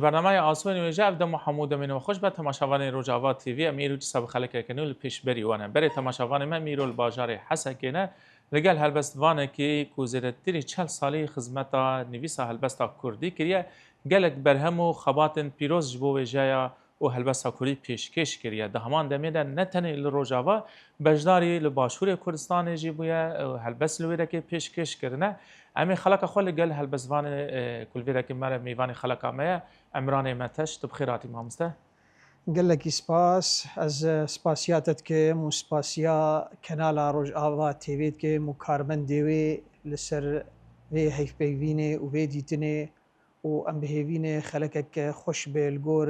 برنامه آسمان ویژه افدام محمود من و خوش به تماشاوان روجاوا تیوی امیرو چی سب خلک کنول پیش بری وانه بری تماشاوان ما میرول بازار حسکینه لگل هلبست وانه که کوزرتری 40 سالی خدمتا نویسا هلبستا کردی کریه گلک برهم و خباتن پیروز جبو ویژه و هلبستا کردی پیشکش کریه ده همان دمیده نتنه لروجاوا بجداری لباشور کردستان جیبویه هلبس لویره که پیشکش کرنه امی خلق خال گل هلبسوان کل ویره که مره میوان خلق آمه عمران متش تو بخیراتی مامسته قال لك سباس از سپاسیاتت که مو سپاسیا کنال روجاوا تیوید که مو کارمن دیوی لسر وی هیف بیوینه و وی دیتنه و ام بهوینه خلقك خوش بالگور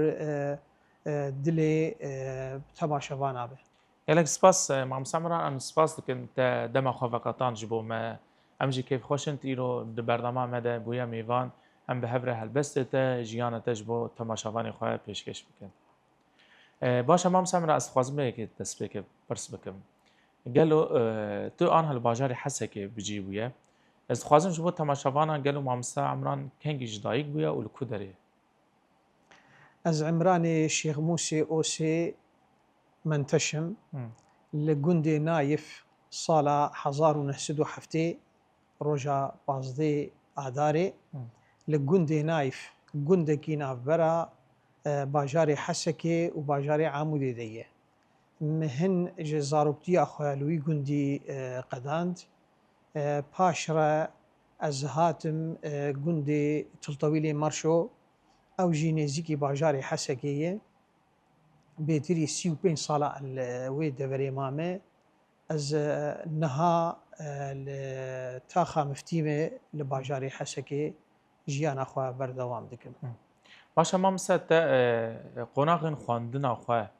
دل تماشاوان آبه یلک سپاس مامسته عمران ام سپاس دکن دم خوابقاتان جبو ما امجی کیف خوشن تیرو د برنامه مده بویا میوان ام به هفره هلبسته تا جیانه تجبو تماشاوانی خواه پیشکش بکن باشه مامسته عمران از خوازم که دست بکن پرس بکن قالوا تو آن هالباجار حسكي بجيبويا از خوازم جبو تماشاوانا قالوا مامستا عمران كنجي جدايق بويا والكودري از عمران شيخ موسى اوسي منتشم لقندي نايف صالة حزار ونحسدو حفتي روجا بازدي آداري لقندي نايف قندكي ناف برا باجاري حسكي وباجاري عامودي ديه مهن جزاروبتي أخوالوي قندي قداند باشرة أزهاتم قندي تلطويلي مرشو أو جينيزيكي باجاري حسكية بيتري 35 صالة الوي دفري مامي از نها تاخا مفتيمة لباجاري حسكي جيان أخوة بردوام دكم باشا مامستا قناغن خواندن أخوة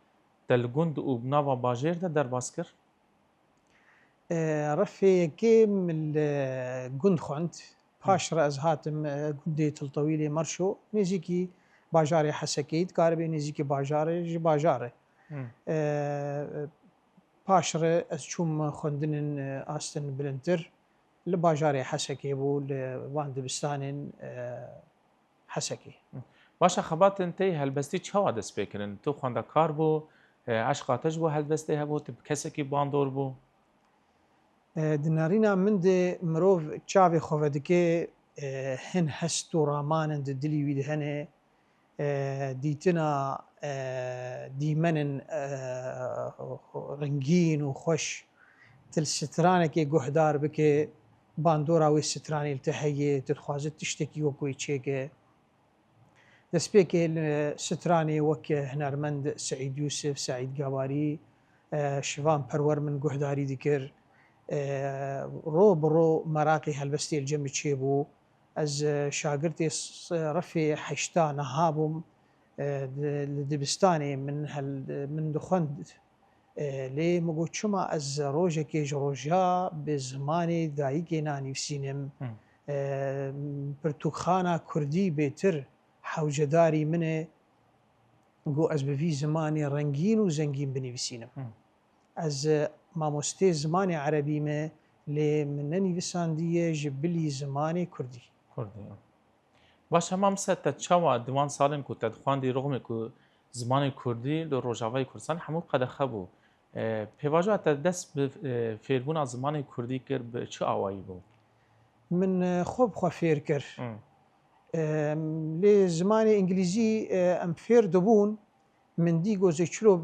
دلقند وبناوا باجير ده در باسكر رفي كيم الجند خونت باشرة أزهاتم قندي تلطويلي مرشو نزيكي باجاري حسكيت كاربي نزيكي باجاري باجاري باشرة أزشوم خوندن آستن بلنتر لباجاري حسكي بو لوان دبستان حسكي باشا خبات انتي هلبستي چه دست بکرن تو خوانده کار بو عشقاتش بو هلبستی هبو تب کسی که باندور بو دنارينا من دي مروف تشافي خوفدكي هن هستو رامان دي دلي ويد هنه ديتنا ديمنن رنگين وخوش تل سترانكي قهدار بكي باندورا وي ستراني التحيي تتخوازت تشتكي وكوي تشيكي دسبيكي الستراني وك هنرمند سعيد يوسف سعيد قواري شفان برور من قهداري ذكر رو برو مراقي هلبستي الجمع تشيبو از شاگرتي رفي حشتا نهابم لدبستاني من دخند لي مقو شما از روجكي جروجا بزماني دايكي ناني سينم برتوخانا كردي بيتر حوجداري منه قو از بفي زماني رنگين وزنگين بنفسينم از ماموستي زماني عربي ما لي منني بساندية جبلي زماني كردي باشه مامستا تشوا دوان سالن کو تدخواندی رغم کو زمان کردی لو روجاوای کردستان همو قد خبو پیواجو تا دست به فیربون زمان کردی کر به چه آوایی بو من خوب خفير كر لي زماني انجليزي ام فير دبون من دي جوزي شلو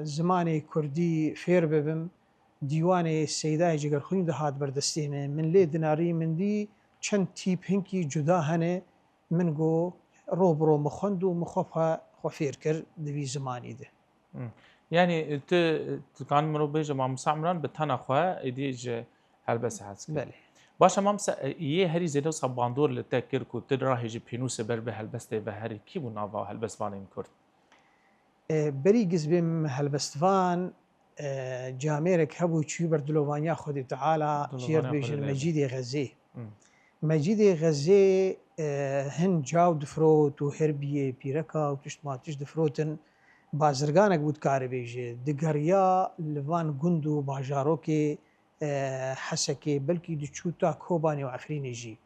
زماني كردي فير ببم ديواني السيداي جگر خوين ده هات بردستيمه من لي دناري من دي چند تيب هنكي جدا هنه من جو روبرو مخند ومخوفها خفير كر دوي زماني ده يعني كان مرو بيجا مع مسامران بتنا خوا ايديج هلبس حس بله باشه مامسا يه هري زيدو صباندور لتكر كو تدراهي جي بينوس بر به هلبسته و هري كي بو ناوا هلبسوان كرد بري جزبم هلبستفان جاميرك هبو تشي بردلوانيا خدي تعالى جير بيجن مجيد غزي مجيد غزي هن جاو دفروت وهربيه بيركا وتشتماتش دفروتن بازرگانك بود كاري بيجي دقريا لفان قندو باجاروكي حسكي بلكي دشوتا كوباني وعفريني جي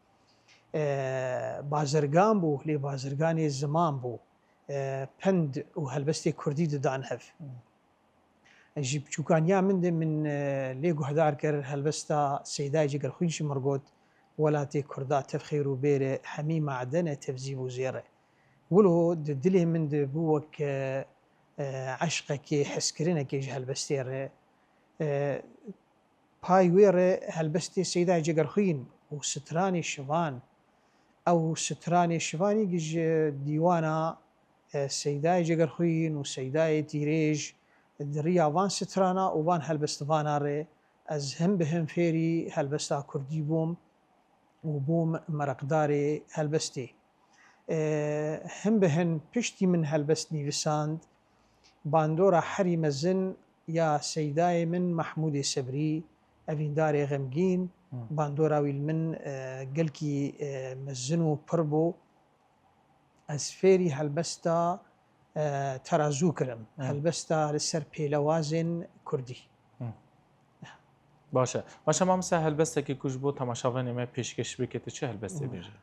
بازرگان بوو لێ بازرگانی زمان بوو پند و هەلبەستی کوردی ددان هەف ژی بچووکانیا من لێ گوهدار کرد هەلبەستا سەیدای جگەرخوینشی مرگۆت وڵاتی کووردا تەفخیر و بێرێ هەمی معدەنە تەفزیب و زێڕێ ولۆ دلێ من بوو وەک عشقێکی حسکردنێکیش هەلبەستێڕێ پای وێڕێ هەلبەستی سەیدای جگەرخوین و سترانی شوان ئەو سترانی شوانی گژ دیوانە سەیدای جگەرخوین و سەیدای تیرێژ دڕیاوان سترانە ووان هەلبەستواناڕێ ئەس هەم بە هەم فێری هەلبەستا کوردی بووم و بووم مەرەقدارێ هەلبەستی هەم بە هەن پشتی من هەلبەست نیویساند باندۆرە حەری مەزن یا سەیدای من مەحمودی سەبری ئەڤیندارێ غەمگین باندۆراویل من گەلکی مەزن و پڕ بوو ئەس فێری هەلبەستا تەرازوو کردم هەلبەستا لەسەر پێلەوازێن کوردی باشە مامۆستا هەلبەستێکی کوژ بۆ تەماشاوانی ئێمە پێشکەش بکێتە چه هەلبەستێ بێژە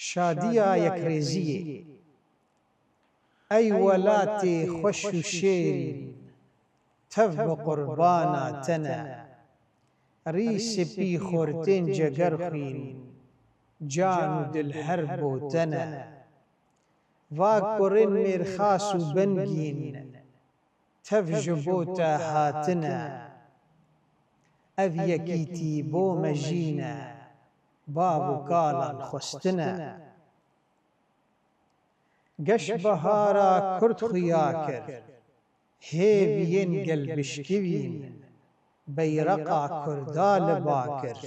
شادیە یەکڕێزیە ئەی وەلاتی خۆش و شێری تەف بە قوربانە تەنە ڕیسپی خۆرتێن جەگەر خوین جان و دل هەر بۆ تەنە وا کوڕێن مێرخاس و بەنگین تەف ji بۆ تە هاتنە ئەڤ یەکیتی بۆ مەژینە باب و کاڵان خستنە گەشت بەهارە کورد خویا کرد هێویێن گەلبشکوین بەیرەقا کووردا لە با کرد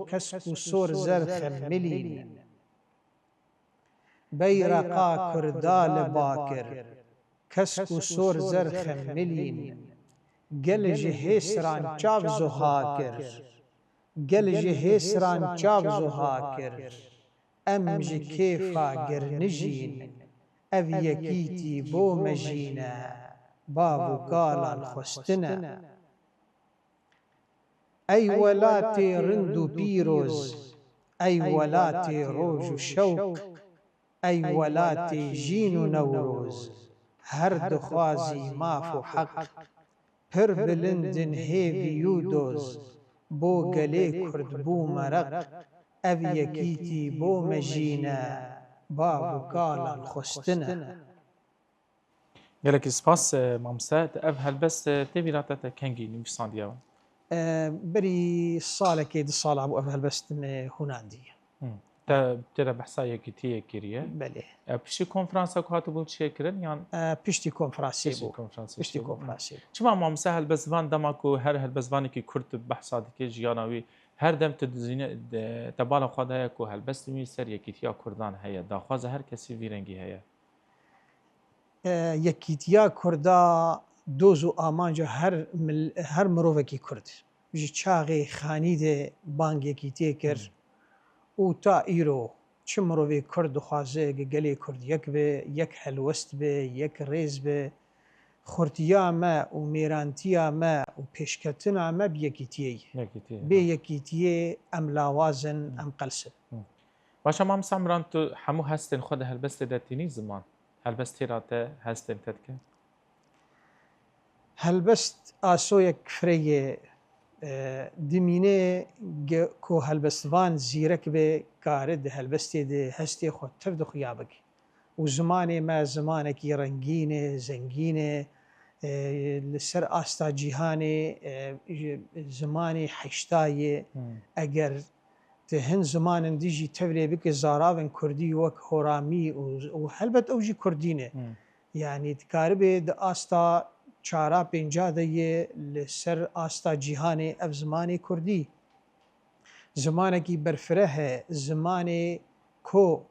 کەسک و سۆر زەر خەملین بەیرەقا کووردا لە با کرد کەسک و سۆر زەر خەملین گەل ji hêsran çav zuha kir gel ji hêsran çav zuha kir em ji kêfa girnijîn ev yekîtî bo me jîne bav û kalan xwestine ey welatê rind û pîroz ey welatê roj û şewk ey welatê jîn û newroz her dixwazî maf û heq پڕ بلندن هێوی و دۆز بۆ گەلێ کورد بوو مەرەق ئەڤ یەکیتی بۆ مەژینە باو و کاڵان خستنە gelekî spas mamۆستا ev helbest tê vîratete kengî nivîsandiyewan بەری ساڵێکی دو ساڵا بوو ئەڤ هەلبەستم هوناندیە te têre behsa yekîtiyê kiriye بەلێ piştî konferansa ku hatibû çêkirin yan پشتی کۆنفراسی بوو konferansa پشتی کۆنفراسی çima mamۆستا helbestvan dema ku her helbestvanekî Kurd behsa dike jiyana wî her dem tu dizîne te bala xwe de heye ku helbestê wî ser yekîtiya Kurdan heye daxwaza her kesî vî rengî heye یەکیتیا کووردا دۆز و ئامانجە هەر مرۆڤێکی کورد ji çaxê xانî de bangekî tê kir û ta îro çi mirovê Kurd dixwaze gelê Kurd yek be yek helwest be yek rêz be xurtiya me û mêrantiya me û pêşketina me bi yekîtiyê bê yekîtiyê em lawazin em qelsin Başa mamۆsتا miran tu hemû hestên xwe di helbestê de tînî ziman helbest têra te hestên te dike هەلبەست ئاسۆیەک فرەیە dimînê ku helbestvan zîrek bê kare di helbestê de hestê xwe tev dixuya bike û zimanê me zimanekî rengîn e zengîn e li ser asta cîhanê zimanê heşta ye eger di hin zimanin dî jî tevlê bike zaravên Kurdî wek horamî û helbet ew jî Kurdî ne yanî dikaribê di asta çara pênca de yê li ser asta cîhanê ev zimanê Kurdî zimanekî berfireh e zimanê ku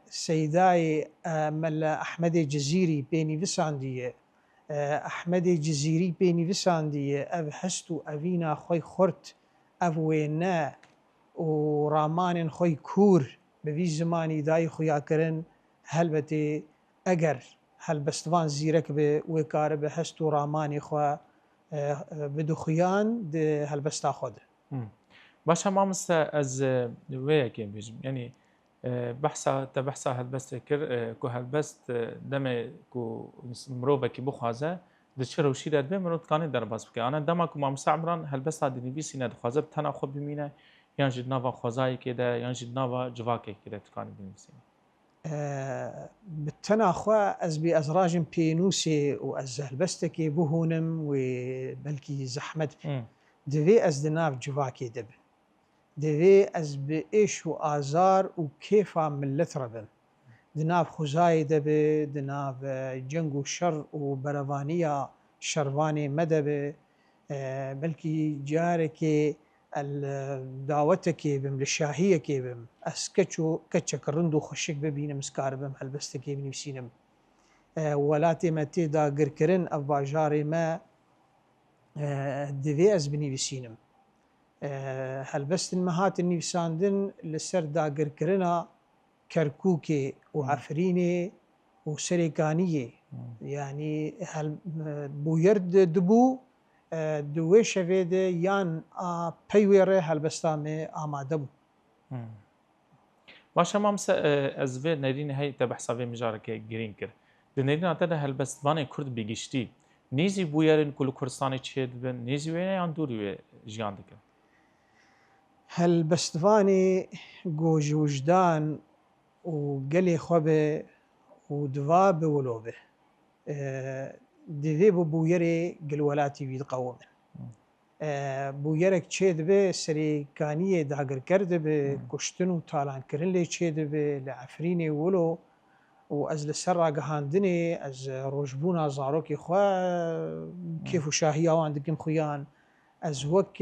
Seydayê Melle Ehmedê Cizîrî pênîvisandiye Ehmedê Cizîrî pênîvisandiye ev hest û evîna xwe xurt ev wê ne û ramanên xwe kûr bi vî zimanî dayî xuya kirin helbetê eger helbestvan zîrek be wê karibe hest û ramanê xwe bidixuyan di helbesta xwe de باشا مامۆستا ئەس وەیەکێ بێژم ینی بەحسا هەلبەستێ کرد کو هەلبەست دەمێ ku mirovekî bixwaze di çi rewşî de dibe mirov dikanê derbas bike. Ana dema ku Mamoste Emran helbesta dinivîsîne dixwaze bi tena xwe bimîne yan jî di nava xwezayekê de yan jî di nava civakekê de dikanî binivîsîne. bi tena xwe ez bê ez rajim pênûsê û ez helbestekê bihûnim wê belkî zehmet divê ez di nav civakê de bim. Divê ez bi êş û azar û kêfa millet re bim. Di nav xwezayê de be, di nav ceng û şer û berevaniya şervanê me de be, belkî carekê dawetekê bim, li şahiyekê bim, ez keçek rind û xweşik bibînim ez karibim helbestekê binivîsînim. Welatê me tê dagirkirin ev bajarê me divê ez binivîsînim. Helbestên me hatin nivîsandin li ser dagirkirina Kerkûkê û Efrînê û Serêkaniyê. Yani bûyer dibû di wê şevê de yan a pey wê re helbesta me amade bû. Başa Mamoste ez vê nêrînê hey te behsa vê mijareke girîng kir. Di nêrîna te de helbestvanê Kurd bêgiştî. Nêzî bûyerên ku li Kurdistanê çê dibin, nêzî wê yan dûrî wê jiyan dikin? Helbestvanê goj wijdan û gelê xwe be û diva bi wilo be. Divê bi bûyerê gilwelatî wî diqewimin. Bûyerek çê dibe serêkaniyê dagirker dibe, kuştin û talankirin lê çê dibe li Efrînê wilo û ez li ser ragihandinê ez rojbûna zarokê xwe kêf û şahiya wan dikim xuyan, ez wek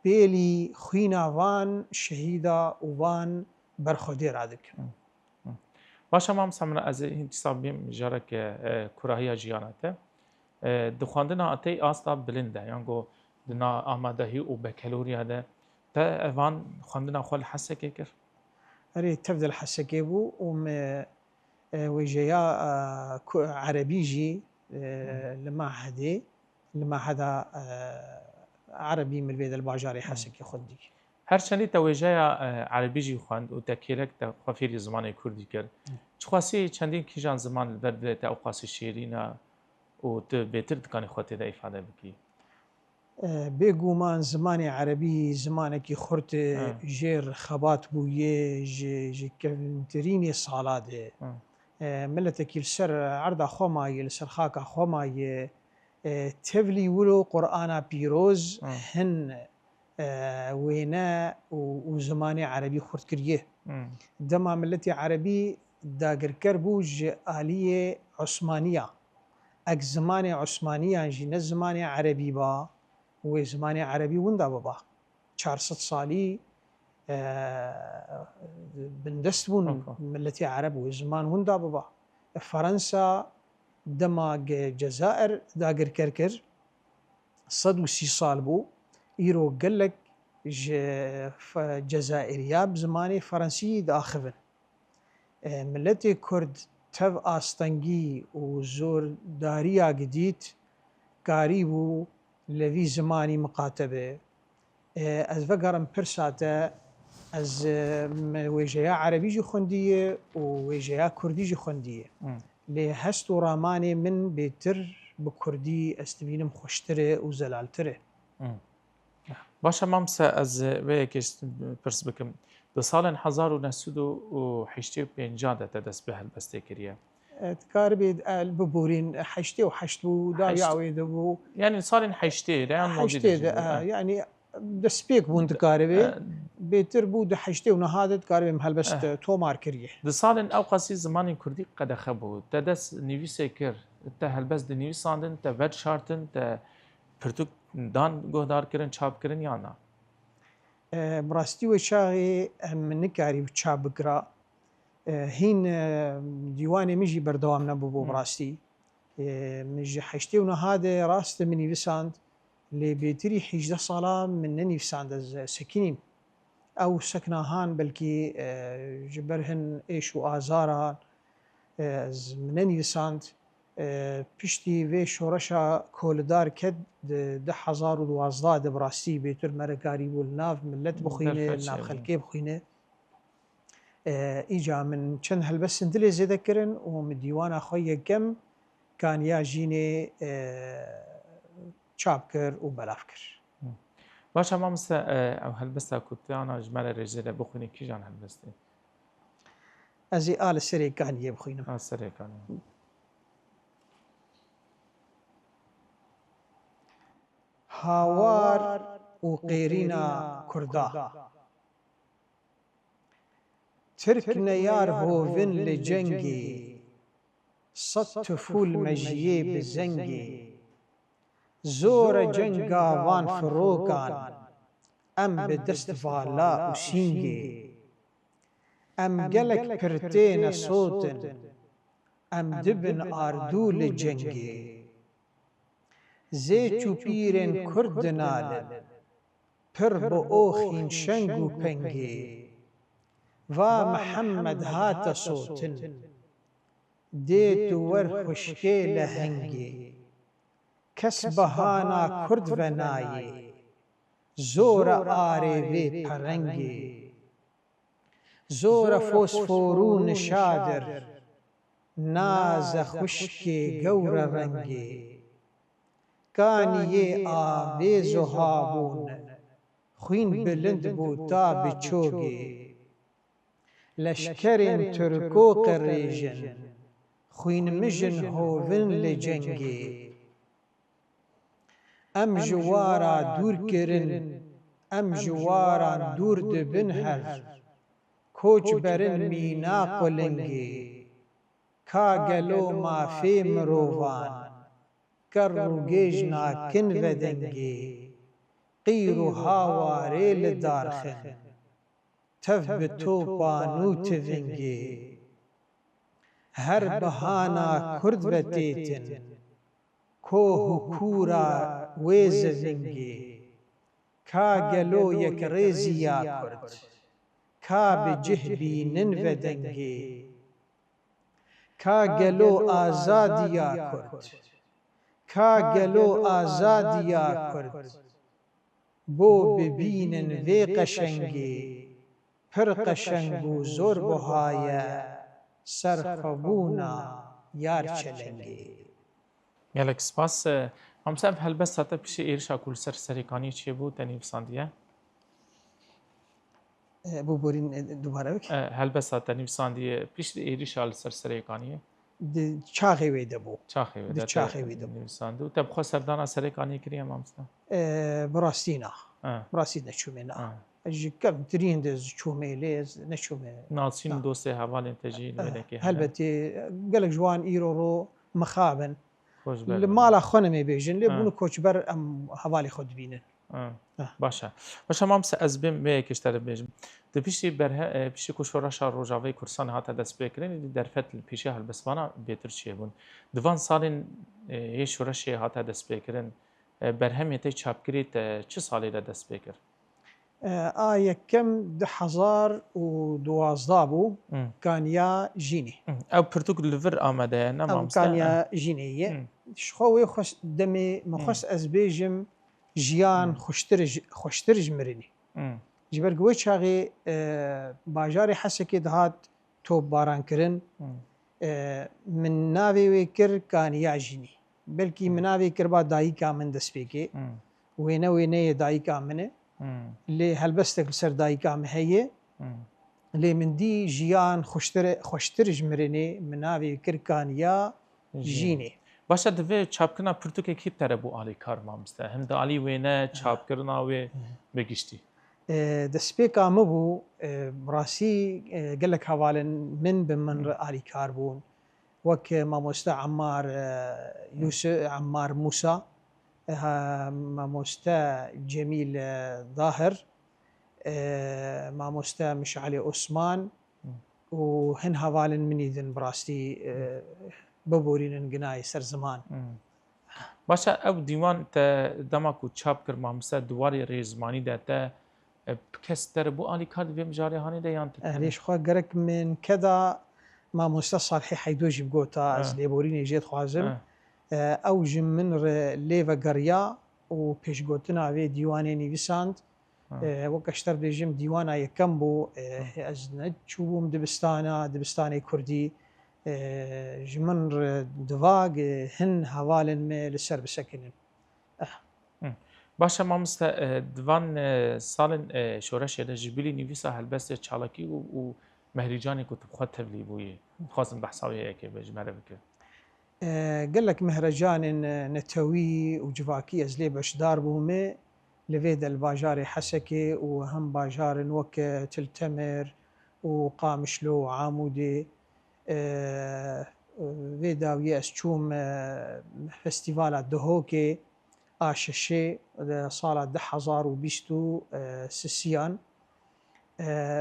pêlî xwîna van şehîda û van berxwedê radikim. Başa Mamoste min ez ê dîsa bêm mijareke kurahiya jiyana te. Di xwandina atê asta bilind e yan got di na amadehî û bekeloriya de te evan xwandina xwe li hesekê kir? Erê tev di li hesekê bû û me wêjeya erebî jî li mahedê li maheda erebî milbê de li bajarê hesekê xwendî. Her çendî te wêjeya erebî jî xwend û te kêrek te xwe fêrî zimanê Kurdî kir. Çi xwasî çendîn kîjan ziman li ber dilê te ew qasî şêrîn e û tu bêtir dikanî xwe tê de îfade bikî? Bêguman zimanê erebî zimanekî xurt e jêr xebat bûye ji kevntirînê sala de. Milletekî li ser erda xwe maye, li ser xaka xwe maye. Tevlî wilo Qur'ana pîroz hin wêne û zimanê erebî xurt kiriye. Dema milletê erebî dagirker bû ji aliyê Osmaniya. Ek zimanê Osmaniyan jî ne zimanê erebî ba, wê zimanê erebî winda biba. 400 salî bindest bûn milletê ereb wê ziman winda biba. Ferensa dema Cezair dagirker kir 130 sal bû. Îro gelek ji Cezaîriya bi zimanê Frensî diaxivin. Milletê Kurd tev astengî û zordariya gidît karî bû li vî zimanî miqatebe. Ez vegerim pirsa te ez wêjeya erebî jî xwendiye û wêjeya Kurdî jî xwendiye. Lê hest û ramanê min bêtir bi Kurdî ez dibînim xweştir e û zelaltir e. Başa Mamoste ez vêyekê pirs bikim. Di salên 1985 de te dest bi helbestê kiriye. Dikaribê biborîn heştê û heşt bû daya wê de bû. Yani salên heştê de yan Heştê de yani destpêk bûn dikaribê bêtir bû di heştê û niha de dikaribê helbest tomar kiriye. Di salên ew qasî zimanên Kurdî qedexe bû. Te dest nivîsê kir. Te helbest dinivîsandin, te vedşartin, te pirtûk dan guhdar kirin, çap kirin yan na? Bi rastî wê çaxê em nikarî çap bikira. Hîn dîwanê min jî berdewam nebû bi rastî. Min ji heştê û niha de rast min nivîsand lê bêtirî 18 sala min nenivîsand ez sekînîm. Ew seknahan belkî ji ber hin êş û azaran ez min nenivîsand پشتی وی شورشا کولدار کد 2012 دبراستی بیتر مرکاری بول ناف ملت بخوینه ناف خلکی بخوینه ایجا من چند هلبس اندلی زیده کرن و من دیوان خوی کم کان یا جینه چاپ کر و بلاف کر باشه ما مثل او هلبسته کتی آنا جمال رجزه بخونی کی جان هلبسته؟ ازی آل سری کانیه بخوینم سری کانی هاوار و قیرینا کردا ترک نیار هوون لجنگی صد تفول مجیه بزنگی زور جنگا وان فروکان ام بدست فالا و سینگی ام گلک پرتین صوتن ام دبن آردو لجنگی زی چوپیرن کرد نالن پر با اوخین شنگ و پنگی و محمد هات صوتن دیتو ور خشکی لهنگی کس بهانا کرد و نایی زور آره وی پرنگی زور فوسفورون شادر ناز خشکی گور رنگی کانی آویز و هابون خوین بلند بوتا بچوگی لشکرین ترکو قریجن خوین مجن هوون لجنگی ام جوارا دور کرن ام جوارا دور دبن هر کوچ برن مینا قلنگی کاگلو مافی مروان کر رو گیج ناکن ودنگی قیر و هاواره لدارخن تف بتو پانو تونگی هر بهانا کرد و تیتن کوه کورا ویز ونگی کاگلو یک ریزی یا کرد کاب جه بینن ودنگی کاگلو آزادی یا کرد کاگلو آزادی یا کرد بو ببینن وی قشنگی پر قشنگو زور بهایه سرخبونا یار چلنگی گلک سپاس هم سب هلبست هاته پیش ایرشا کل سریکانی چیه بود تنیف ساندیه؟ بو بورین دوباره بک هلبست هاته تنیف ساندیه پیش ایرشا سریکانیه؟ چاقی ویده بو چاقی ویده چاقی ویده بو تنیف ساندو تب خواست سردانا سریکانی کریه مامستا؟ براسینا براسینا چومنا اجی کم ترین دز چومه لیز نچومه ناسین دوسته حوال تجیل ولکه هلبتی قالك جوان ايرو رو مخابن خوش بر مالا خونمي بيجن لبونو كوچبر ام حوالي خود بينن باشه ما مثل از بیم به کشتر بیجم ده پیشی کشورش روجاوی کرسان هات دست بکرین در فتل پیشی هلبسوانا بهتر چیه بون دوان سالین یه شورشی هات دست بکرین برهمیت چاپ کرید چه سالی را دست بکر؟ یکم 2012 بو كان يا جيني او پرتوک لور آمده نه او كان يا جيني شخوي خوش دمي مخص از بيجم جيان خوشترج مرني جبر قوي شاغي باجاري حسكي دهات توب باران كرن من ناوي ويكر كان يا جيني بلكي من ناوي كربا دايكا من دسبيكي وينه دايكا منه لي هلبستك لسر دايكا مهيه لي من دي جيان خوشترج مرني من ناوي كر كان يا جيني باشه دوی چاپ کردن پرتوک کی تره بو علی کار مامسته هم د علی وینه چاپ کردن او بگشتی دسبيكا مبو براسي قال لك حوالي من بمن علی کار بون وك ماموستا عمار يوسف عمار موسى ماموستا جميل ظاهر ماموستا مشعلي عثمان وهن هوالن مني ذن براستي ببورين قناي سر زمان باشه او دیوان تا دماکو چاپ کرد مامستا دواری ریزمانی داتا کس در بو علی کار دویم جاری هانی ده یانت ليش خو قرك من كذا مامۆستا ساڵحی حەیدۆژی بگۆتە ئەس لێبۆرینی ژێت خوازم ئەو ژم من لێڤە گەڕیا و پێشگوتناوێ دیوانێ نویساند وەک گەشتەر بێژم دیوانە یەکەم بوو ئەس چوو بووم دبستانی کوردی ji min divag hin hevalên me li ser bisekinin. Başa mamoste divan salên şoreşê de ji bilî nivîsa helbestê çalakî û mehrîcanê ku tu xwe tevlî bûyê. Dixwazim behsa wê yekê be ji me re bike. Gelek mehrecanên netewî û civakî ez lê beşdar bûme li vê de li bajarê Hesekê û hem bajarên wek Tiltemer û Qamişlo û Amûdê vê dawiyê ez çûm festîvala Duhokê a şeşê sala 2023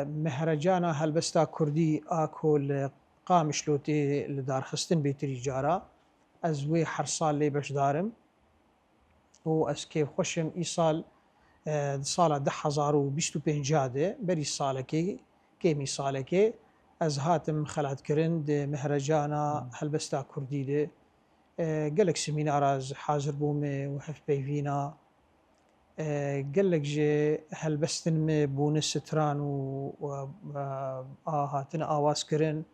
meherecana helbesta Kurdî a ku li Qamişlo tê li darxistin bêtirî cara ez wê her sal lê beşdarim û ez kêfxweşim îsal sala 2025 de berî salekê kêmî salekê ez hatim xelatkirin di meherecana helbesta Kurdî de gelek semînara ez hazir bûme û hevpeyvîna gelek ji helbestin me bûne stran û hatine awazkirin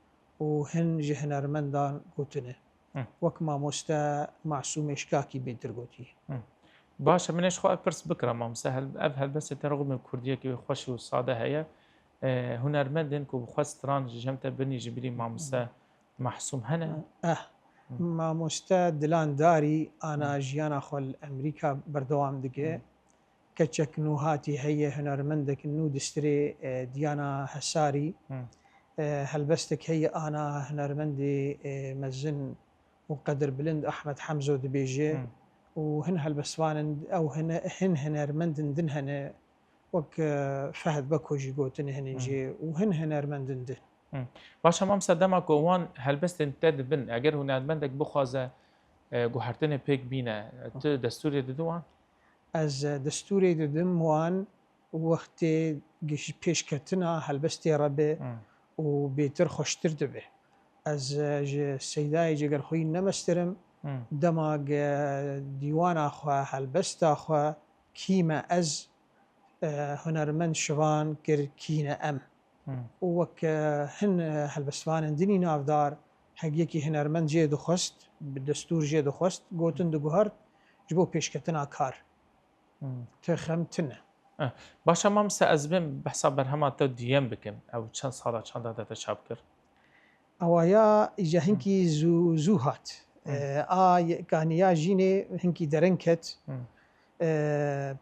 û hin ji hunermendan gotine wek mamoste Masûm Eşkakî bêtir gotî. Baş min xwe ev pirs bikira mamoste ev helbestê te rexme Kurdiyekê wê xweş û sade heye hunermendên ku bi xwe stran ji jem te binî ji bilî mamoste Mahsûm hene? Mamoste dilan darî ana jiyana xwe li Emerîka berdewam dike keçek nû hatî heye hunermendek nû distirê Diyana Hesarî helbestek heye ana hunermendê mezin û qedirbilind Ehmed Hemzo dibêje û hin helbestvanin ew hin hunermendin din hene wek Fehed Beko jî gotin hinin jê û hin hunermendin din. Başa mamoste dema ku wan helbestên te dibin eger hunermendek bixwaze guhertinê pêk bîne tu destûrê didî wan? Ez destûrê didim wan wextê pêşketina helbestê re be û bêtir xweştir dibe. Ez ji Seydayê Cegerxwî nemestirim dema dîwana xwe helbesta xwe kîme ez hunermend şivan kir kîne em û wek hin helbestvanên dinî navdar hegiyekî hunermend jê dixwest bi destûr jê dixwest gotin diguhert ji bo pêşketina kar texem tune. Başa mamoste ez bêm behsa berhema te diyem bikim ew çend sala çanda te te çap kir? Ewaya îja hinkî zû hat a kaniya jînê hinkî dereng ket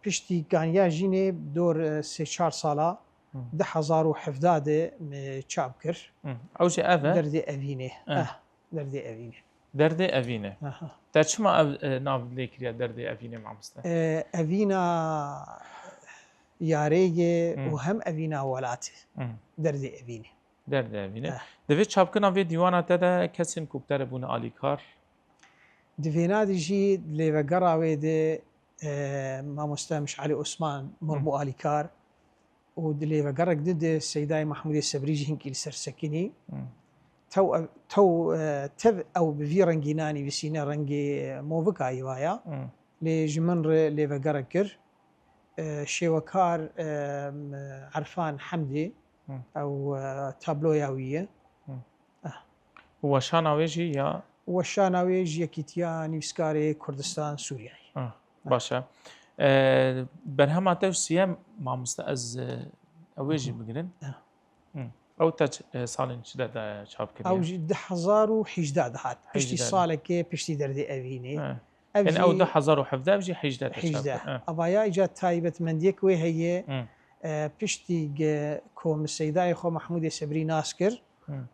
piştî kaniya jînê dor sê çar sala 2017 de çap kir ew jî ev e? Derdê evînê derdê evînê. Derdê evînê. Te çima ev nav lê kiriye derdê evînê mamoste? Evîna yareyê û hem evîna welatê derdê evînê. Derdê evînê. Divê çapkina vê dîwana te de kesên ku te re bûne alîkar? Di vênadî jî lêvegera wê de mamoste Mişalî Osman mir bû alîkar û di lêvegerek dide Seydayê Mahmûdê Sebrî jî hinkî li ser sekinî tev ew bi vî rengîna nivîsîne rengê movika waya lê ji min re lêvegerek kir şêwekar Erfan Hemdê ew tabloya wî ye Weşana wê jî ya weşana wê ji Yekîtiya Nivîskarê Kurdistan Sûriyayê. Baş e. Berhema te siyem mamoste ez ew ê jî bigirin? Ew te salên çi de çap kiriye? Ew jî 2018 dihat piştî salekê piştî derdê evînê. Ew 2017 ev jî 18 Avaya îca taybetmendiyek wê heye piştî ku min Seydayê xwe Mahmûdê Sebrî nas kir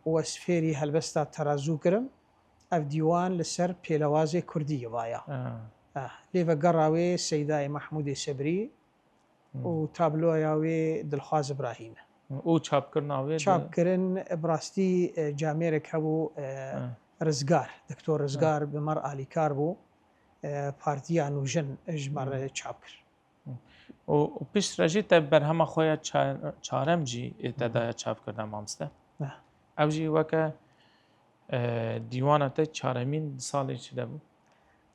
û ez fêrî helbesta terazû kirim ev dîwan li ser pêlewazê Kurdî vaya. Lêvegera wê Seydayê Mahmûdê Sebrî û tabloya wê Dilxwaz İbrahîm e. û çapkirina wê çapkirin bi rastî camêrek hebû Rizgar Doktor Rizgar bi mer alîkar bû Partiya Nûjin ji me re çap kir. û pişt re jî te berhema xwe ya çarem jî te daye çapkirina mamoste? Ew jî weke دیوانە تە چارەمین ساڵێ چ دەبوو؟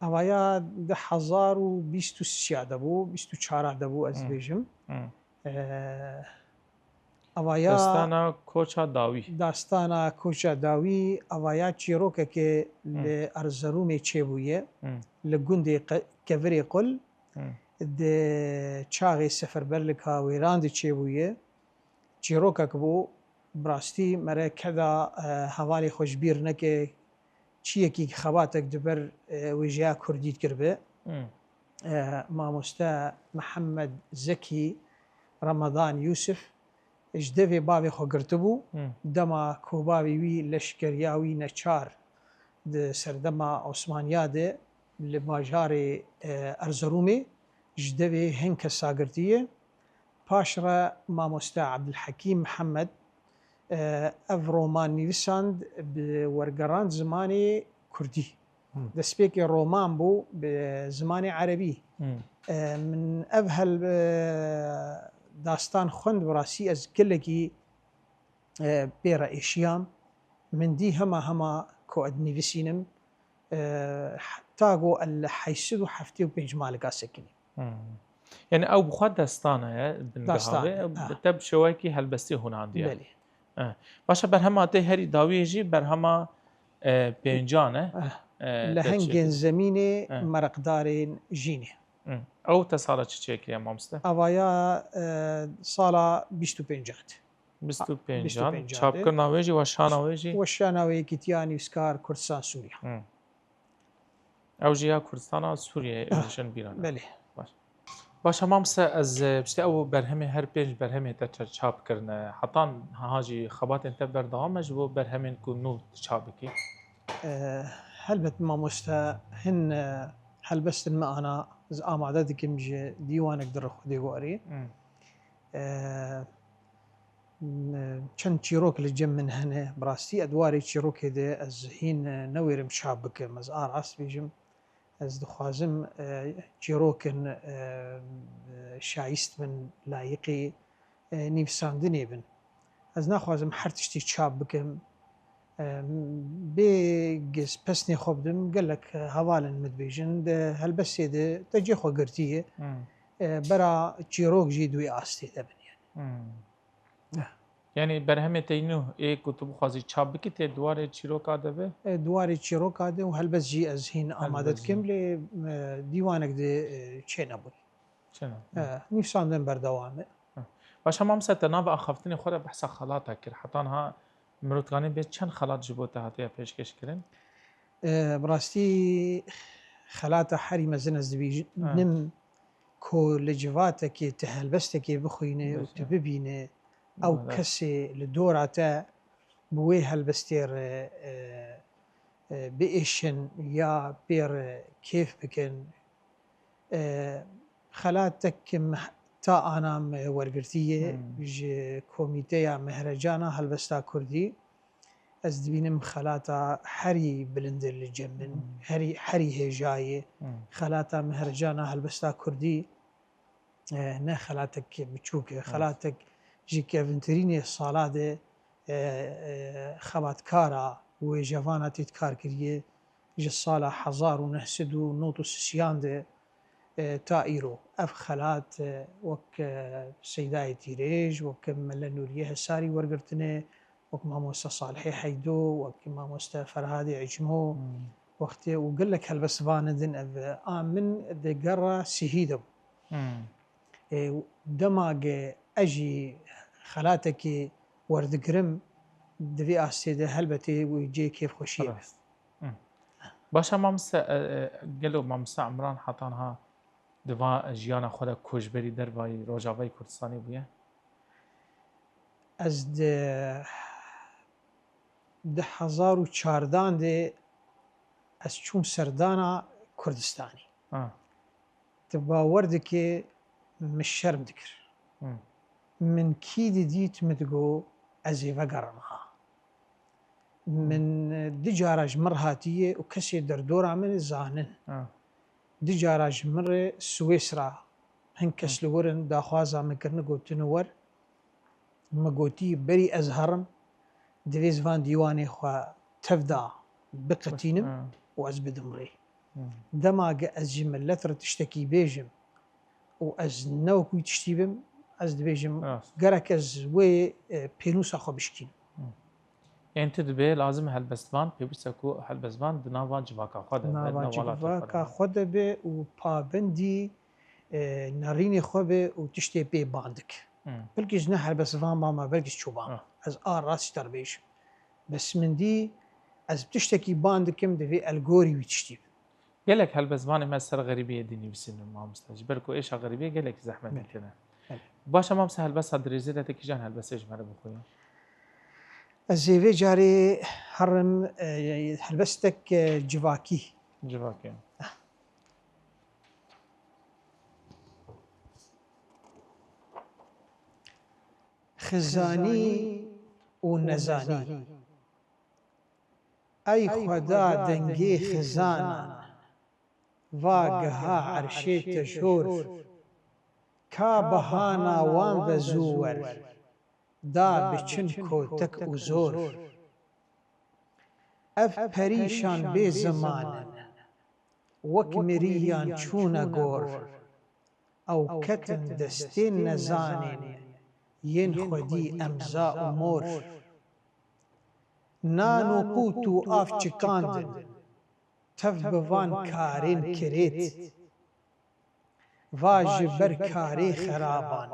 ئەوەیە 2023 دەبوو 24 دەبوو ئەس بێژم ئەوەیە دەستانە کۆچا داوی داستانە کۆچە داوی ئەوەیە چیرۆکێکێ لە ئەرزەرومێ چێبوویە لە گوندێ کەڤرێ قل چاغی سەفەربەر لە کاوێراندی چێبوویە چیرۆکەک بوو براستی مەرە کەدا هەواڵی خۆشببییر نەکێ چیەکی خەباتێک دەبەر وێژیا کوردیت کردبێ مامۆستا محەممەد زەکی ڕەمەدان یوسف ش دەوێ باوێ خۆگرتە بوو دەما کۆباوی وی لەشکریاوی نەچار سەردەما عوسمانیادێ لە باژارێ ئەرزەرومێ ژ دەوێ هەنکە ساگرتیە پاشڕە مامۆستا عەبدولحەکیم محەممەد ئەڤ ڕۆمان نویساند وەرگەڕاند زمانی کوردی دەستپێکی ڕۆمان بوو بە زمانی عەرەبی من ئەڤ هەل داستان خوند بڕاستی ئەس گەلێکی پێرە ئێشیام مندی هەمە کۆئەد نویسینم تاگۆ لە 875 مالگا سەکنی یعنی ئەو بخوا دەستانەیە تە شێوەیەکی هەلبەستی هوناندیە باشە بەرهەماتەی هەری داویێژی بەرهەما پێنجانە لە هەنگێن زەمینێ مەرەقدارێن ژینێ ئەو تە ساڵە چ چێکرێ مامۆستا ئەوایە ساڵە 25 چاپکردناوێژی وە شاناوێژی وەشاناوەیەکی تیانی وسکار کوردستان سووریا ئەو ژیا کوردستانە سووریەشن بیران بەێ باشە مامسە ئەز پشتە ئەو بەرهەمێ هەر پێش بەرهەمێتە چاپکردنە حتان هاژی خەباتێن تە بەردەوامەش بۆ بەرهەمێن و نو چاپکی هەلبەت مامۆستا هەن هەلبەستن مەعانا ئامادە دکم ژێ دیوانێک دڕە خودێگواری چەند چیرۆک لە جەم من هەنێ بڕاستی ئەدواری چیرۆکێ دێ ئەز هین نەوێرم چاپ بکەم ئەز ئاڕاست بێژم ئەس دخوازم چیرۆکن شایست من لایقی نیوساندنێ بن ئەس ناخوازم هەر تشتی چاپ بکەم بێگەز پستنی خۆ بدم گەلک هەواڵن مدبێژن هەلبەسێ دەجێ خۆگرتیە بەرا چیرۆکژی دوێ ئاستێ دەبنیان یعنی بەرهەمێتەین و ئێک و تو بخوازی چاپ بکی تێ دوارێ چیرۆکا دەبێ دواری چیرۆکا دێ و هەلبەتجی ئەز هین ئامادە دکەم لێ دیوانێک دێ چێ نەبووی نیوساندن بەردەوامێ باشە مامسەتە ناو ئاخافتنی خۆرە بەحسە خەڵاتە کرد حتانها مرۆتگانی بێت چەند خەڵات ji بۆ te hatiye pêşkêşkirin بڕاستی خەلاتە هەری مەزن ئەس دەبینم کۆ لە جواتێکی تە هەلبەستێکی بخوینێ و تو ببینێ ئەو کەسێ لە دۆراتە بوێ هەلبەستێر بئێشن یا پێر کێف بکەن خەلاتێکم تا ئانام وەرگرتیە کۆمیتەیە مەهرەجانە هەلبەستا کوردی ئەس دبینم خەلاتە هەری بلندر لە جەم من هەری هێژایە خەلاتە مەهرەجانە هەلبەستا کوردی نە خەلاتێک بچووکە خەلاتێک ژی کەڤنترینێ ساڵادێ خەباتکارە وێژەڤانە تێت کارکردیە ji sala 1993 de ta îro ev xelat wek Seydayê Tîrêj wek Mele Nûriye Hesarî wergirtine wek Mamoste Salihê Heydo wek Mamoste Ferhadê Ecmo wextê û gelek helbestvanê din ev a min di gera sihî de bû demagê ez jî xelatekê werdigirim divê astê de helbetê wê cê kêfxweşiyê be باشە مامسە گەلۆ مامسە عمران حتانها دوا ژیانە خۆ لە کۆژبەری دەربایی ڕۆژاوای کوردستانی بووە ئەس 2014 dê ez çûm serdana Kurdistanî tu bawer dike min şerm dikir min kî didît min digo ez ê vegerima من di cara ji mir hatiye û kesê derdora min zanin di cara ji min rê Swêsra hin kes li werin daxwaza min kirine gotine wer me gotî berî ez herim divê zivan dîwanê xwe تفدا بقتينم وأز بدمري دماغ أز جملة تشتكي بيجم وأز نوكي تشتيبم أز دبيجم قرك أز وي بينوس أخو بشكين يعني تدبي لازم هالبستوان بيبسكو هالبستوان دناوا جواكا خود ناوا جواكا خود به و پابندی نارینی خو به و تشتی بی باندک بلکیش نه هالبستوان ما بلکیش چوبان از راس تربیش بس من دي از بتشتكي باندكم دفي الجوري وتشتي قال لك هالبزمان ما سر غريبيه ديني بسن ما مستجبركو ايش غريبيه قال لك زحمه كده باشا ما مسهل بس هالدريزه تكجان هالبس ايش مره بخويا الزيفي جاري حرم هلبستك جواكي خزاني ونزاني أي خدا دنجي خزانا واقها عرشي تشور كابهانا وان وزور دا بچنكو تك وزور اف پريشان بي زمان وك مريان چونا گور او كتن دستين نزانين ين خودي امزا امور نانو قوتو آف چکاندن تف بوان کارین کرید واج بر کاری خرابان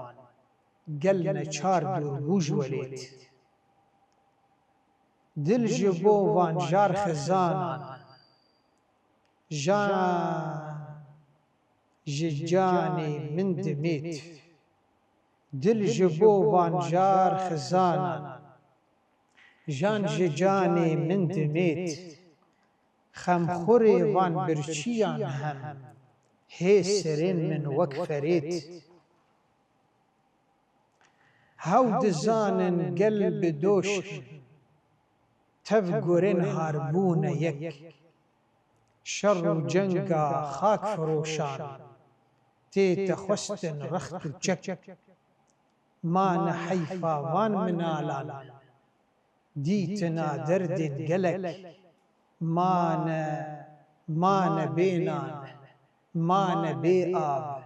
گل نچار دور بوج ولید دل جبو وان جار خزانان جان ججاني من دميت دل جبو وان جار خزانان جان ججاني من دميت خمخوري وان برچيان هم هي سرين من وكفريت هاو دزانن قلب دوش تفقرين هاربون يك شر جنگا خاك فروشان تيت خستن رخت چك ما نحيفا وان منالان ديتنا درد قلك ما نبينان ما نبي آب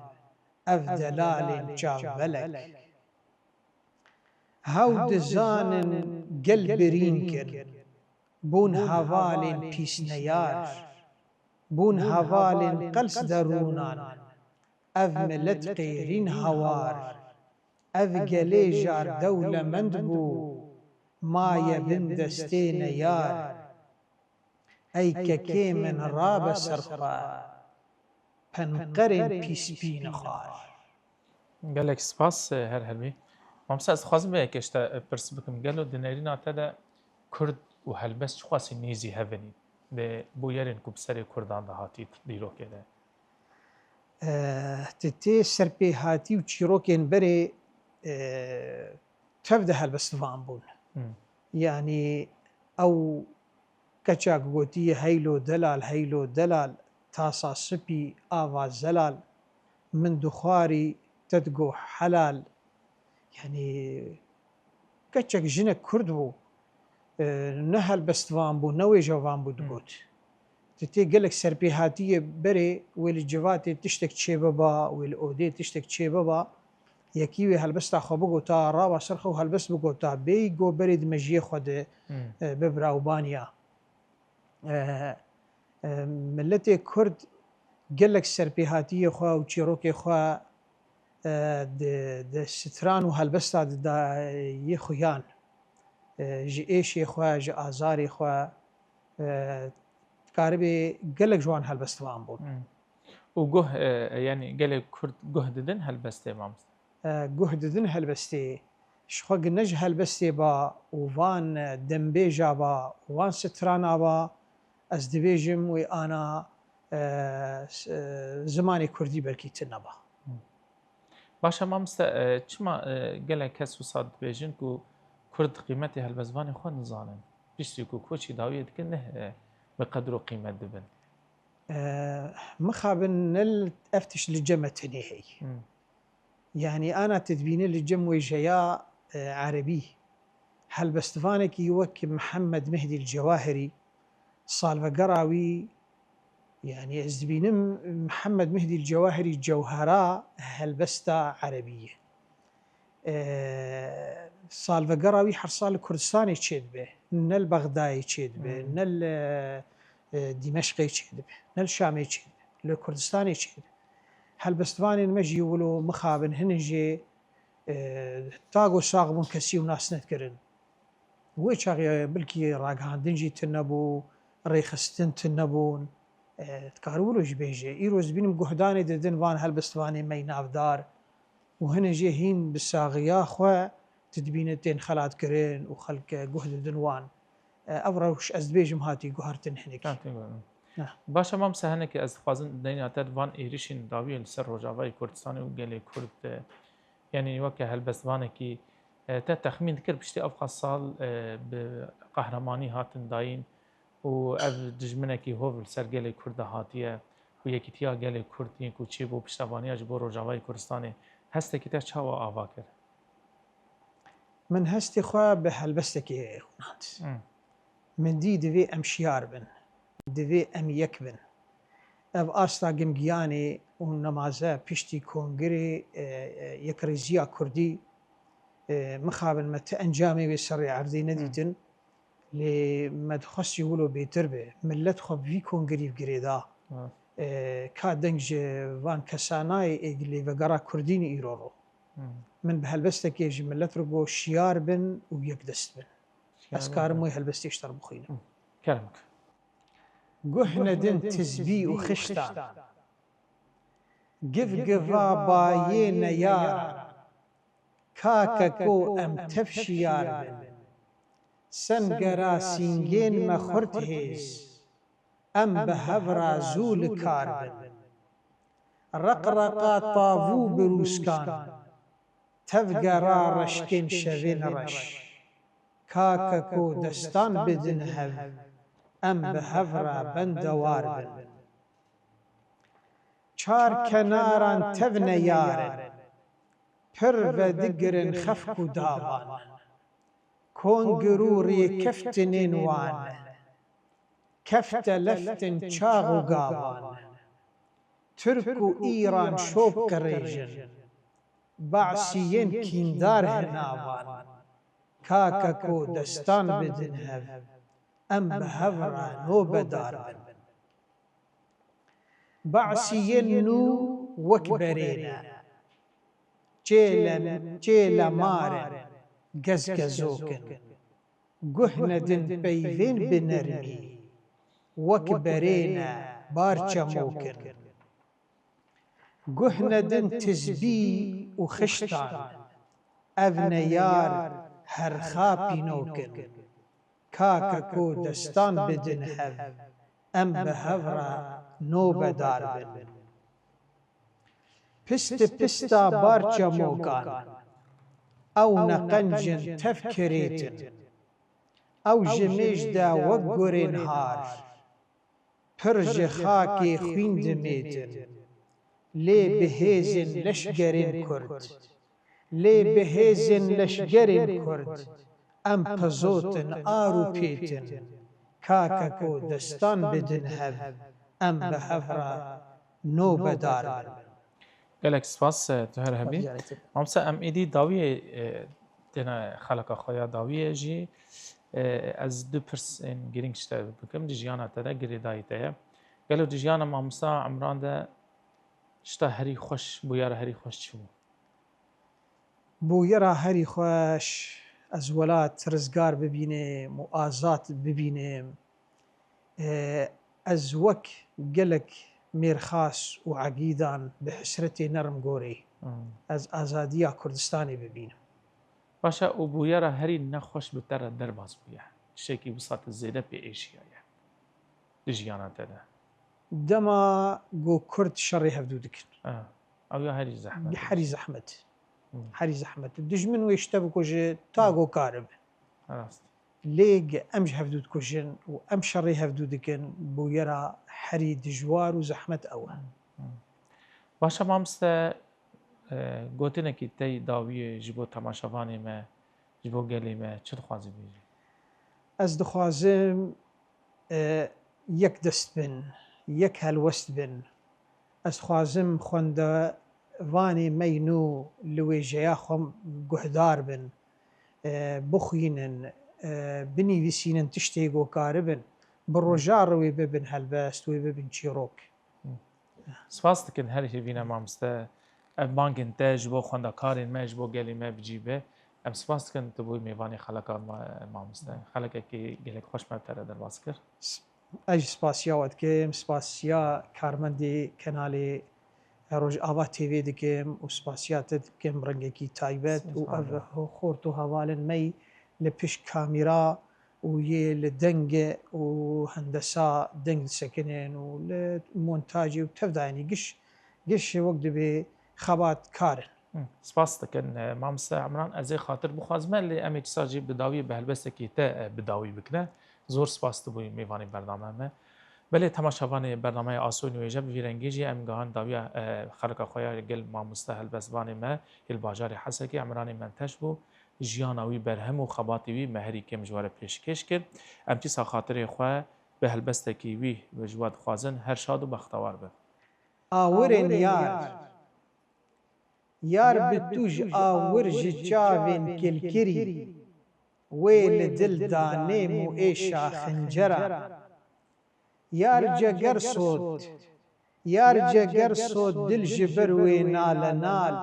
أفدلال جابلك هاو دزانن قلب رينكر بون هوال بيسنيار بون هوال قلس درونان أف ملت قيرين هوار أف قلي جار دولة مندبو ما يبن دستين يار أي ككي من راب سرخوا پنقرن بيسبين خار قال لك سباس هر هلمي مامسا استخواز به کشتا پرس بکم گلو دنیرینا تدا کرد و هلبس چخواسی نیزی هفنی به بویرین کو بسر کردان ده هاتی دیرو کده تتي سربي هاتي وشيروكين بري تبدا هلبس فان بون يعني او كچاك قوتي هيلو دلال تاسا سبي آوا زلال من دخاري تدقو حلال يعني كچاك جنك كردبو نهل بستوان بو نوي جوان بو دقوت تتي قلك سربي هاتي بري ويل جواتي تشتك چه بابا ويل اودي تشتك چه بابا يكيوي هلبستا خو بگوتا راوا سرخو هلبس بگوتا بيگو بريد مجيه خود ببراو بانيا ملتي كرد قلك سربي هاتي خو و چيروكي خو د ستران و هلبستا دا يخويان جي ايشي خو جي ازاري خو كاربي قلك جوان هلبستوان بون وجه يعني قال كرد جهددن هلبسته مامس جهددن هلبستي شخو نج هلبستي با وفان دمبيجا با وان سترانا با از دبيجم و انا زماني كردي بركي تنبا باشا مامس چما قال كسو صاد بيجن كو كرد قيمتي هلبزواني خو نزانن بيشتكو كوشي داويد كنه بقدر قيمة دبن مخابن نل افتش لجمتني هي يعني انا تدبيني لجم وجيا عربي هەلبەستوانێکی وەک محەممەد مهدی الجەواهری ساڵڤەگەڕاوی يعني ئەس دبینم محەممەد مهدی الجەواهری جەوهرا هەلبەستە عەرەبیە ساڵڤەگەڕاوی هەر ساڵ لە کوردستانی چێت بێ نەل بەغدای چێت بێ نەل دیمەشقی چێت بێ نەل شامێ چێت بێ لە کوردستانی چێت هەلبەستوانێن مەژی وڵۆ مخابن هەنێژێ تاگۆ ساغ بوون کەسی و ناسنەتکردن وی چاغی بلکی ڕاگەهاندنجی تر نەبوو ڕێخستن تر نەبوون کارولۆژ بێژێ ئیرۆز بینم گوهدانی دەدن وان هەلبەستوانێ مەی ناودار و هەنێژێ هین بساغیا خوێ تدبینە تێن خەلاتکردن و خەلکە گوه دەدن وان ئەو ڕەوش ئەس دبێژم هاتی گوهارتن هەنێکی باشە مام سەهنێکی ئەس دixwazin دەیناتەر van êrişên dawiyê li ser Rojavayê Kurdistanê û gelê Kurd yanî weke helbestvanekî te texmîn dikir piştî ev xwe sal bi qehremanî hatin dayîn û ev dijminekî hov li ser gelê Kurd de hatiye û yekîtiya gelê Kurd yên ku çîbû piştevaniya ji bo Rojavayê Kurdistanê hestekî te çawa ava kir من هەستی خوا بە هەلبەستێکی هێناند من دی دەوێ ئەم شیار بن دەوێ ئەم یەک بن ئەv ئاستا گمگیانێ و نەمازە پشتی کۆنگرێ یەکڕێزییا کوردی مخابن مەتە ئەنجامێ وێ سەڕێ عەردەی نەدیتن لێ مەدخەستی وڵۆ بێتر بێ ملت خۆ وی کۆنگری بگرێدا کا دەنگ وان کەسانای لێڤەگەڕا کوردینی ئیرۆڕۆ من بە هەلبەستێکێژی ملت ڕگۆ شیار بن و یەک دەست بن ئەسکارم وی هەلبەستێشتەر بخۆینم کەرمک گوهنەدن تزبی و خشتان گڤگڤا بایێنە یار کاکە کۆ ئەم تەفشیار بن سەنگەرا سینگێن مەخورد هێز ئەم بە هەڤرا زوو لە کار بن ڕقڕقا تاڤوو بروسکان تەڤگەڕا ڕەشکێن شەوێن ڕەش کاکە کۆ دەستان بدن هەڤ ئەم بە هەڤرا بەندەوار بن چار کەناران تەڤنە یارن پر بە دگرن خەفک و داوان کۆنگر و ڕێکەفتنێن وان کەفتە لەفتن چاغ و گاوان ترک و ئیران شۆب کڕێژن بەعسیەن کیندار هەناوان کاکە کۆ دەستان بدن هەڤ ئەم بە هەڤرا نۆ بەدار بن بەعسیەن و وەک بەرێنە چێ لە مارن گەزگەزۆکن گوهنەدن پەیڤێن بنەرمی وەک بەرێنە بارچەمۆکن گوهنەدن تزبی و خشتان ئەڤنە یار هەر خاپینۆکن کاکە کۆ دەستان بدن هەڤ ئەم بە هەڤرا نۆ بەدار بن پستە پستا بارچەمۆکان ئەو نەقەنجن تەف کرێتن ئەو ژمێژدا وەک گۆرێن هار پڕژە خاکێ خوین دمێتن لێ بەهێزن لەشگەرێن کورد لێ بەهێزن لەشگەرێن کورد ئەم پەزۆتن ئار و پێتن کاکە کۆ دەستان بدن هەڤ ئەم بە هەڤرا نۆ بەدار بن gelek spas tu her hebî mamsa em êdî dawiyê têne xeleka xwe ya dawiyê jî ez du pirsên girîng ji te bikim di jiyana te de girêdayî te ye gelo di jiyana mamsa Emran de ji te herî xweş bûyera herî xweş çi bû بوویەرا هەری خۆش ئەز وەلات ڕزگار ببینێم و ئازات ببینێم ئەز وەک gelek mêrxas û عەگیدان bi hesretê nerim gorê ez azadiya Kurdistanê bibînim Başa û bûyera herî nexweş bi te re derbas bûye tiştekî wisa te zêde pê êşiyaye di jiyana te de dema got Kurd şerê hevdû dikin ew ya herî zehmet herî zehmet herî zehmet dijmin wê ji te bikuje ta got karib rast lêg em ji hevdû dikujin û em şerê hevdû dikin bûyera herî dijwar û zehmet ew e Başa mamste gotinekî tey dawiyê ji bo temaşevanê me ji bo gelê me çi dixwazî bêjî Ez dixwazim yek dest bin, yek helwest bin. Ez dixwazim xwendevanê me nû li wêjeya xwe guhdar bin, bixwînin, binivîsînin tiştê gokaribin, bi rojavê wê bibin helbest, wê bibin çîrok. Spas dikin her hêvîna mamoste ev bangên te ji bo xwendekarên me ji bo gelê me bicîbe em spas dikin tu bûyî mêvanê xeleka mamoste xelekekî gelek xweş me te re derbas kir Ez jî spasiya we dikim, spasiya karmendê Kenalê Rojava TV dikim û spasiya te dikim rengekî taybet û ev xort û hevalên me li pişt kamîra û yê li dengê û hendesa deng disekinin û li montajê û tevda yanî giş wek dibe xebatkar in. Spas dikin mamoste Emran ez ê xatir bixwazim lê em ê dîsa jî bi dawî bi helbestekî te bi dawî bikine zor spas tu bûyî mêvanê berdame me belê temaşevanê bernameya Asûyê nûêje bi vî rengî jî em gihan dawiya xeleka xwe ya gel mamoste helbestvanê me yê li bajarê Hesekê Emranê Menteş bû jiyana wî berhem û xebatê wî me herî kêm ji we re pêşkêş kir em dîsa xatirê xwe bi helbestekî wî ji we dixwazin her şad û bextewar be. Awirên yar bi tu ji awir ji çavên kilkirî wê li dil danêm û êşa xincera yar ceger sod dil ji ber wê nalenal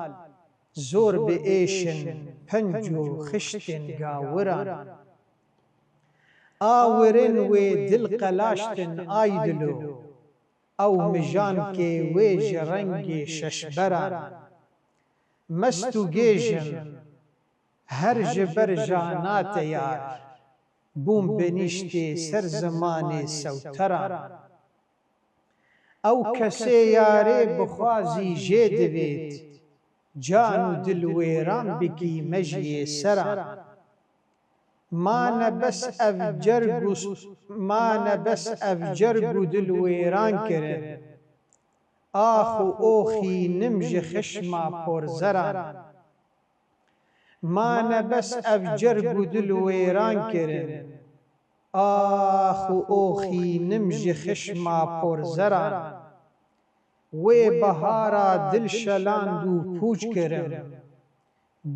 zor bi êşin penc û xiştên gawiran awirên wê dil qelaştin ay dilo ew mijankê wê ji rengê şeşberan mest û gêjin her ji ber jana te yar bûm benîştê ser zimanê sewteran ew kesê yarê bixwazî jê divêt can û dil wêran bikî me ji yê seran mane bes ev cerg û dil wêran kirin ax û oxînim ji xişma porzeran mane bes ev cerg û dil wêran kirin ax û oxînim ji xişma porzeran wê behara dil şeland û pûç kirin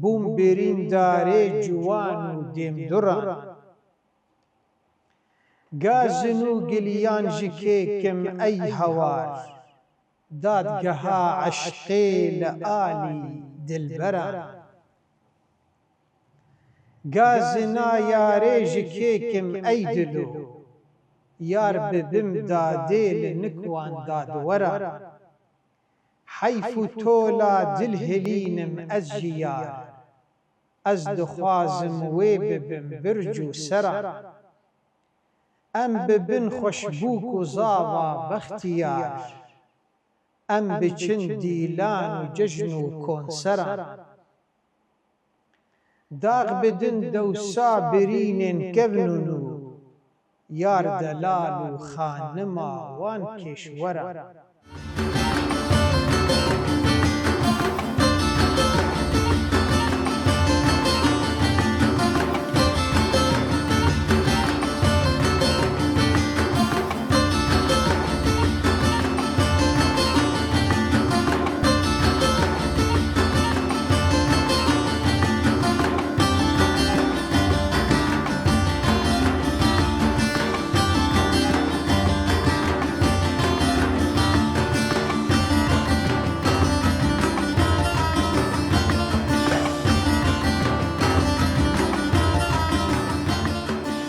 bûm birîndarê ciwan û dêmduran gazin û giliyan ji kêkim ey hewar dadgeha eşqê li alî dilberan gazina yarê ji kêkim ey dilo yar bibim dadê li nikwan dadweran heyf û tola dil hilînim ez jî yar ez dixwazim wê bibim birc û seran em bibin xweşbûk û zava bextiyar em biçin dîlan û cejn û konseran dağ bidin dewsa birînên kevnin û yar delal û xanima wan kêşweran